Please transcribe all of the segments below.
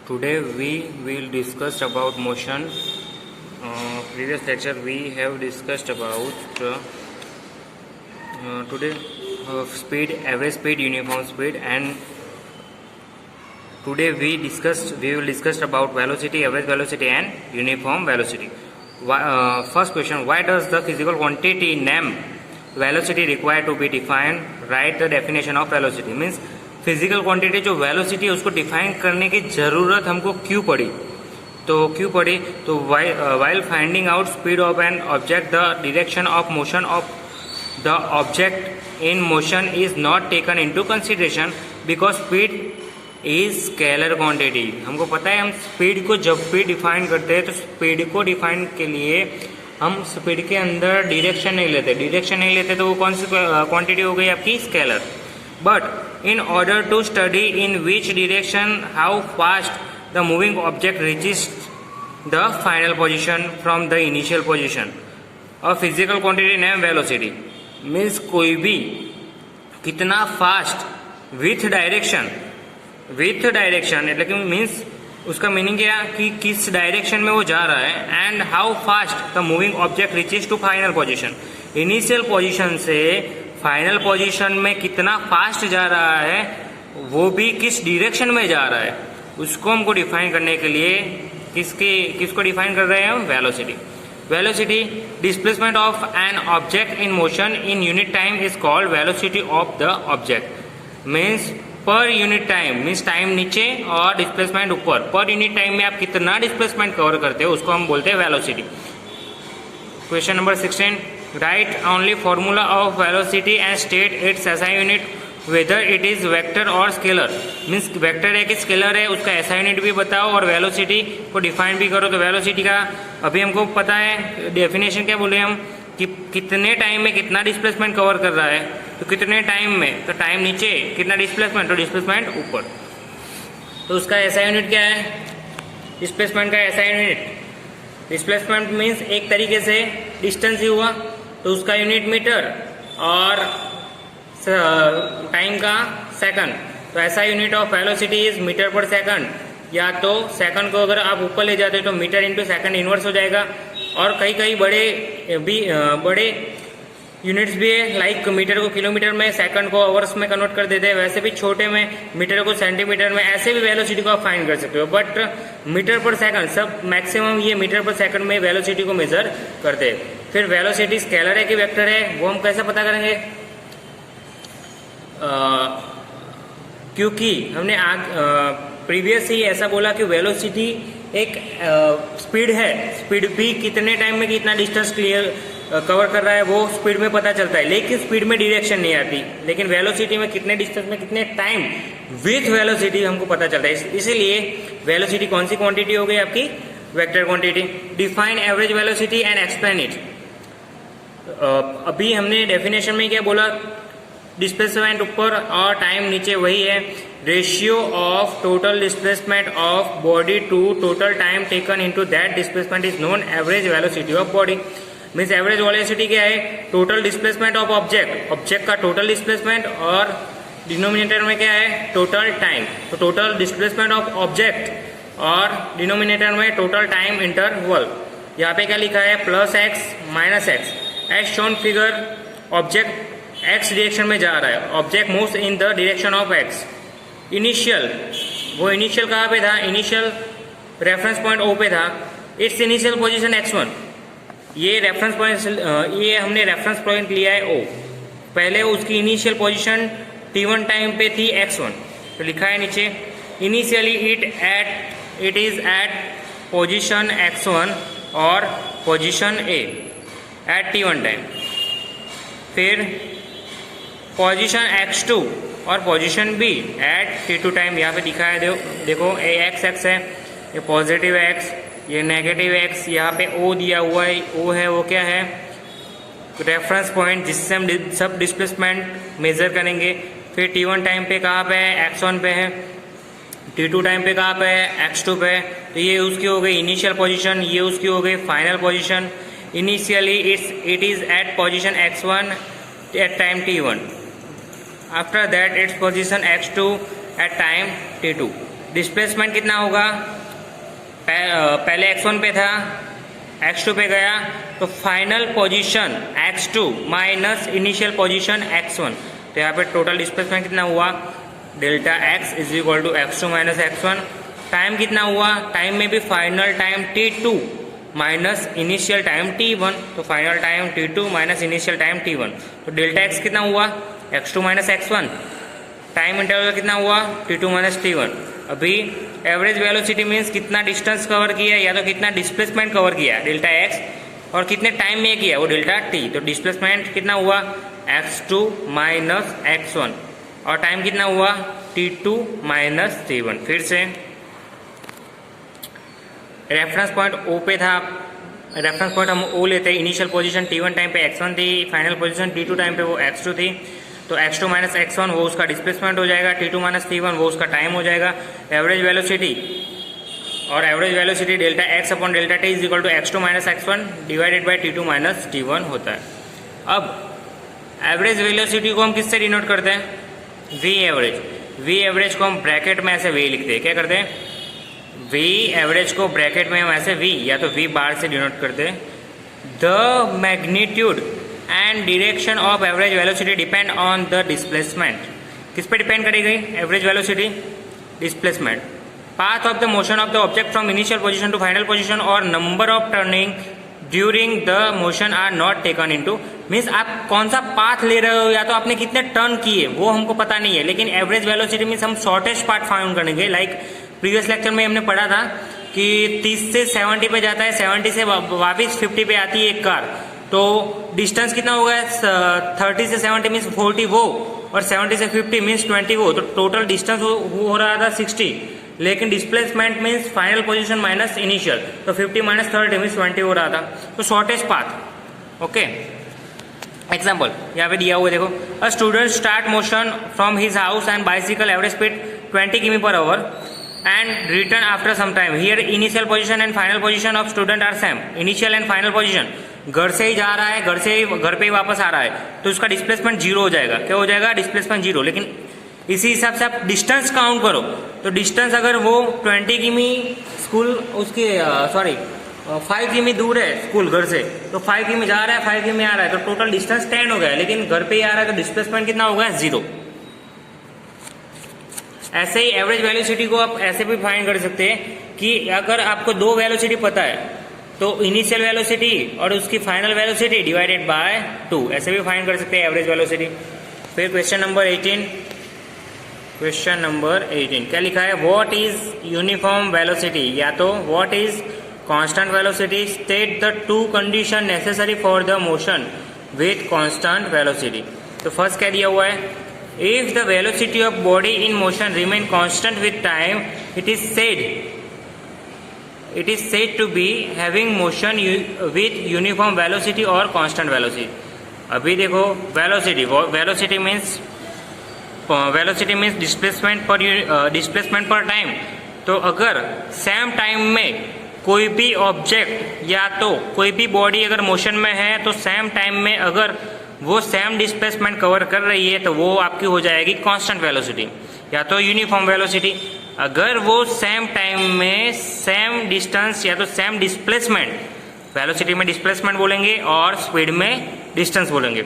Today we will discuss about motion. Previous lecture we have discussed about today speed, average speed, uniform speed, and today we will discuss about velocity, average velocity, and uniform velocity. First question: why does the physical quantity named velocity require to be defined? Write the definition of velocity. Means physical quantity जो velocity है उसको define करने की ज़रूरत हमको क्यों पड़ी? तो while finding out speed of an object the direction of motion of the object in motion is not taken into consideration because speed is scalar quantity. हमको पता है हम स्पीड को जब भी डिफाइन करते हैं तो स्पीड को डिफाइन के लिए हम स्पीड के अंदर डायरेक्शन नहीं लेते तो वो कौन सी क्वांटिटी हो गई आपकी? Scalar. But in order to study in which direction how fast the moving object reaches the final position from the initial position, a physical quantity named velocity means कोई भी कितना फास्ट विथ डायरेक्शन એટલે कि means उसका meaning क्या कि किस direction में वो जा रहा है and how fast the moving object reaches to final position. Initial position से फाइनल पोजीशन में कितना फास्ट जा रहा है, वो भी किस डायरेक्शन में जा रहा है, उसको हमको डिफाइन करने के लिए किसको डिफाइन कर रहे हैं हम? Velocity displacement of an object in motion in unit time is called velocity of the object. Means per unit time means time नीचे और डिस्प्लेसमेंट ऊपर. पर यूनिट टाइम में आप कितना डिस्प्लेसमेंट कवर करते हो उसको हम बोलते हैं velocity. Question number 16. Write only formula of velocity and state its SI unit whether it is vector or scalar. Means vector है कि स्केलर है उसका SI यूनिट भी बताओ और वेलोसिटी को डिफाइन भी करो. तो वेलोसिटी का अभी हमको पता है डेफिनेशन क्या बोले हम कि कितने टाइम में कितना डिस्प्लेसमेंट कवर कर रहा है. तो कितने टाइम में, तो टाइम नीचे, कितना डिस्प्लेसमेंट, तो डिस्प्लेसमेंट ऊपर. तो उसका SI यूनिट क्या है? डिस्प्लेसमेंट का SI यूनिट, डिस्प्लेसमेंट मीन्स एक तरीके से डिस्टेंस ही हुआ तो उसका यूनिट मीटर और टाइम का सेकंड. तो ऐसा unit of velocity is metre per second, या तो सेकंड को अगर आप ऊपर ले जाते हो तो मीटर इंटू सेकंड इनवर्स हो जाएगा. और कई बड़े यूनिट्स भी है, लाइक मीटर को किलोमीटर में, सेकंड को आवर्स में कन्वर्ट कर देते हैं. वैसे भी छोटे में मीटर को सेंटीमीटर में, ऐसे भी वेलोसिटी को आप फाइंड कर सकते हो. बट मीटर पर सेकंड सब मैक्सिमम ये मीटर पर सेकंड में वेलोसिटी को मेजर करते हैं. फिर वेलोसिटी स्केलर है कि वेक्टर है वो हम कैसे पता करेंगे? क्योंकि हमने प्रीवियस ही ऐसा बोला कि वेलोसिटी एक स्पीड है. स्पीड भी कितने टाइम में कितना डिस्टेंस कवर कर रहा है वो स्पीड में पता चलता है, लेकिन स्पीड में डायरेक्शन नहीं आती. लेकिन वेलोसिटी में कितने डिस्टेंस में कितने टाइम विथ वेलोसिटी हमको पता चलता है. इसीलिए वेलोसिटी कौन सी क्वांटिटी हो गई आपकी? Vector quantity. Define average velocity and explain it. अभी हमने डेफिनेशन में क्या बोला? डिस्प्लेसमेंट ऊपर और टाइम नीचे, वही है. Ratio of total displacement of body to total time taken into that displacement is known average velocity of body. Means average velocity क्या है? टोटल डिस्प्लेसमेंट ऑफ ऑब्जेक्ट का टोटल डिस्प्लेसमेंट, और डिनोमिनेटर में क्या है? Total time. तो total displacement of object और denominator में टोटल टाइम इंटरवल. यहाँ पे क्या लिखा है? Plus x minus x. As shown figure, object x direction में जा रहा है, object moves in the direction of x. Initial, वो इनिशियल कहाँ पे था? इनिशियल रेफरेंस पॉइंट ओ पे था. It's initial position x1. ये रेफरेंस पॉइंट, ये हमने रेफरेंस पॉइंट लिया है O. पहले उसकी इनिशियल पोजीशन t1 टाइम पे थी x1. तो लिखा है नीचे initially it is at position x1 और position A at t1 time. फिर पोजीशन x2 और position B eight t2 time. यहाँ पे दिखा है देखो ये x है, ये पॉजिटिव x, ये नेगेटिव x. यहाँ पे O दिया हुआ है, O है वो क्या है? रेफरेंस पॉइंट जिससे हम सब डिस्प्लेसमेंट मेजर करेंगे. फिर t1 टाइम पे कहाँ पे है? x1 पे है. t2 टाइम पे कहाँ पे है? x2 पे. तो ये उसकी हो गई इनिशियल पोजीशन, ये उसकी हो गई final position. Initially it is at position x1 at time t1. After that its position x2 at time t2. Displacement कितना होगा, पहले x1 पे था, x2 पे गया, तो final position x2 minus initial position x1, तो यहाँ पे टोटल डिस्प्लेसमेंट कितना हुआ, delta x is equal to x2 minus x1। Time कितना हुआ, टाइम में भी final time t2 minus initial time t1, तो final time t2 minus initial time t1, तो डेल्टा x कितना हुआ, x2 minus x1। Time interval कितना हुआ, t2 माइनस t1। अभी एवरेज वेलोसिटी मीन्स कितना डिस्टेंस कवर किया या तो कितना डिस्प्लेसमेंट कवर किया, डेल्टा x, और कितने टाइम में किया वो डेल्टा t। तो डिस्प्लेसमेंट कितना हुआ, x2 माइनस x1, और टाइम कितना हुआ, t2 माइनस t1। फिर से रेफरेंस पॉइंट O पे था, रेफरेंस पॉइंट हम O लेते हैं, इनिशियल पोजीशन t1 टाइम पे x1 थी, फाइनल पोजीशन t2 टाइम पे वो x2 थी, तो x2 माइनस x1 वो उसका डिस्प्लेसमेंट हो जाएगा, t2 माइनस t1 वो उसका टाइम हो जाएगा। एवरेज वेलोसिटी, और average velocity delta x upon delta t is equal to x2 minus x1 divided by t2 minus t1 होता है। अब एवरेज वेलोसिटी को हम किससे डिनोट करते हैं, v एवरेज। v एवरेज को हम ब्रैकेट में ऐसे v लिखते हैं, क्या करते हैं, v एवरेज को ब्रैकेट में हम ऐसे v या तो v बार से डिनोट करते हैं। The magnitude and direction of average velocity depend on the displacement. किस पे डिपेंड करेगी average velocity, displacement. Path of the motion of the object from initial position to final position और number of turning during the motion are not taken into. Means आप कौन सा path ले रहे हो या तो आपने कितने टर्न किए वो हमको पता नहीं है, लेकिन एवरेज वेलोसिटी मीन्स हम शॉर्टेस्ट पाथ फाउंड करेंगे। लाइक प्रीवियस लेक्चर में हमने पढ़ा था कि 30 से 70 पे जाता है, 70 से वापस 50 पे आती है एक कार, तो डिस्टेंस कितना होगा, 30 से 70 मीन्स 40 वो, और 70 से 50 मीन्स 20 वो, तो टोटल डिस्टेंस हो रहा था 60। लेकिन displacement means final position minus initial, तो 50 माइनस 30 मीन्स 20 हो रहा था, तो शॉर्टेस्ट पाथ। ओके, एग्जाम्पल यहाँ पे दिया हुआ देखो, a student start motion from his house and bicycle average speed 20 किमी per hour and return after some time. Here initial position and final position of student are same. Initial and final position, घर से ही जा रहा है, घर पे ही वापस आ रहा है, तो उसका डिस्प्लेसमेंट जीरो हो जाएगा। क्या हो जाएगा, डिस्प्लेसमेंट जीरो। लेकिन इसी हिसाब से आप डिस्टेंस काउंट करो, तो डिस्टेंस अगर वो 20 किमी स्कूल उसके 5 किमी दूर है स्कूल घर से, तो 5 किमी जा रहा है, 5 किमी आ रहा है, तो टोटल डिस्टेंस 10 हो गया, लेकिन घर पे ही आ रहा है तो डिस्प्लेसमेंट कितना हो गया, जीरो। ऐसे ही एवरेज वेलोसिटी को आप ऐसे भी फाइंड कर सकते हैं कि अगर आपको दो वेलोसिटी पता है तो इनिशियल वेलोसिटी और उसकी फाइनल वेलोसिटी डिवाइडेड बाय 2, ऐसे भी फाइंड कर सकते हैं एवरेज वेलोसिटी। फिर क्वेश्चन नंबर 18, क्वेश्चन नंबर 18 क्या लिखा है, व्हाट इज यूनिफॉर्म वेलोसिटी, या तो what is constant velocity, state the two condition necessary for the motion with constant velocity. तो फर्स्ट क्या दिया हुआ है, if the velocity of body in motion remain constant with time, it is said to be having motion with uniform velocity or constant velocity। अभी देखो velocity means displacement per time। तो अगर same time में कोई भी object या तो कोई भी बॉडी अगर मोशन में है, तो सेम टाइम में अगर वो सेम डिस्प्लेसमेंट कवर कर रही है तो वो आपकी हो जाएगी कांस्टेंट वेलोसिटी या तो यूनिफॉर्म वेलोसिटी। अगर वो सेम टाइम में सेम डिस्टेंस या तो सेम डिस्प्लेसमेंट, वेलोसिटी में डिस्प्लेसमेंट बोलेंगे और स्पीड में डिस्टेंस बोलेंगे।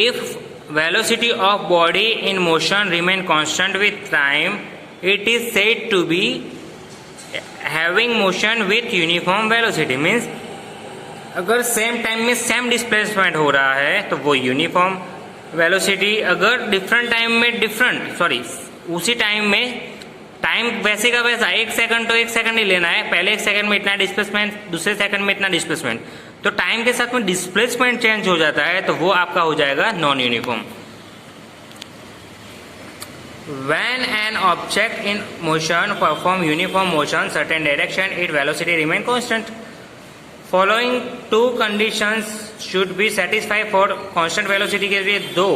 If velocity of body in motion remain constant with time, it is said to be having motion with uniform velocity. Means अगर same time में same displacement हो रहा है तो वो यूनिफॉर्म वेलोसिटी, अगर डिफरेंट टाइम में उसी टाइम में, टाइम वैसे का वैसा 1 सेकंड तो 1 सेकंड ही लेना है, पहले 1 सेकंड में इतना डिस्प्लेसमेंट, दूसरे सेकंड में इतना डिस्प्लेसमेंट, तो टाइम के साथ में डिस्प्लेसमेंट चेंज हो जाता है तो वो आपका हो जाएगा non uniform. When an object in motion perform uniform motion certain direction, its velocity remain constant। Following to conditions should be satisfy for constant velocity के लिए 2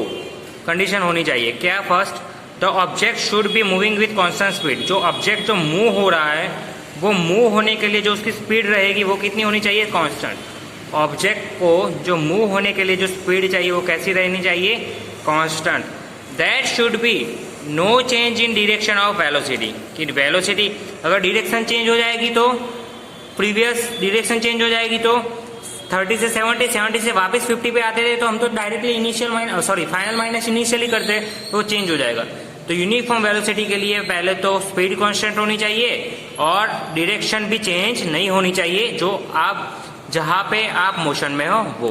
कंडीशन होनी चाहिए। क्या, first, the object should be moving with constant speed. जो object जो move हो रहा है वो मूव होने के लिए जो उसकी स्पीड रहेगी वो कितनी होनी चाहिए, कांस्टेंट। ऑब्जेक्ट को जो मूव होने के लिए जो स्पीड चाहिए वो कैसी रहनी चाहिए, constant. That should be no change in direction of velocity, कि वेलोसिटी अगर डिरेक्शन चेंज हो जाएगी तो प्रीवियस डिरेक्शन चेंज हो जाएगी तो 30 से 70, 70 से वापस 50 पे आते थे तो हम तो डायरेक्टली फाइनल माइनस इनिशियल ही करते तो चेंज हो जाएगा। तो यूनिफॉर्म वेलोसिटी के लिए पहले तो स्पीड कांस्टेंट होनी चाहिए और डायरेक्शन भी चेंज नहीं होनी चाहिए, जो आप जहां पे आप मोशन में हो वो।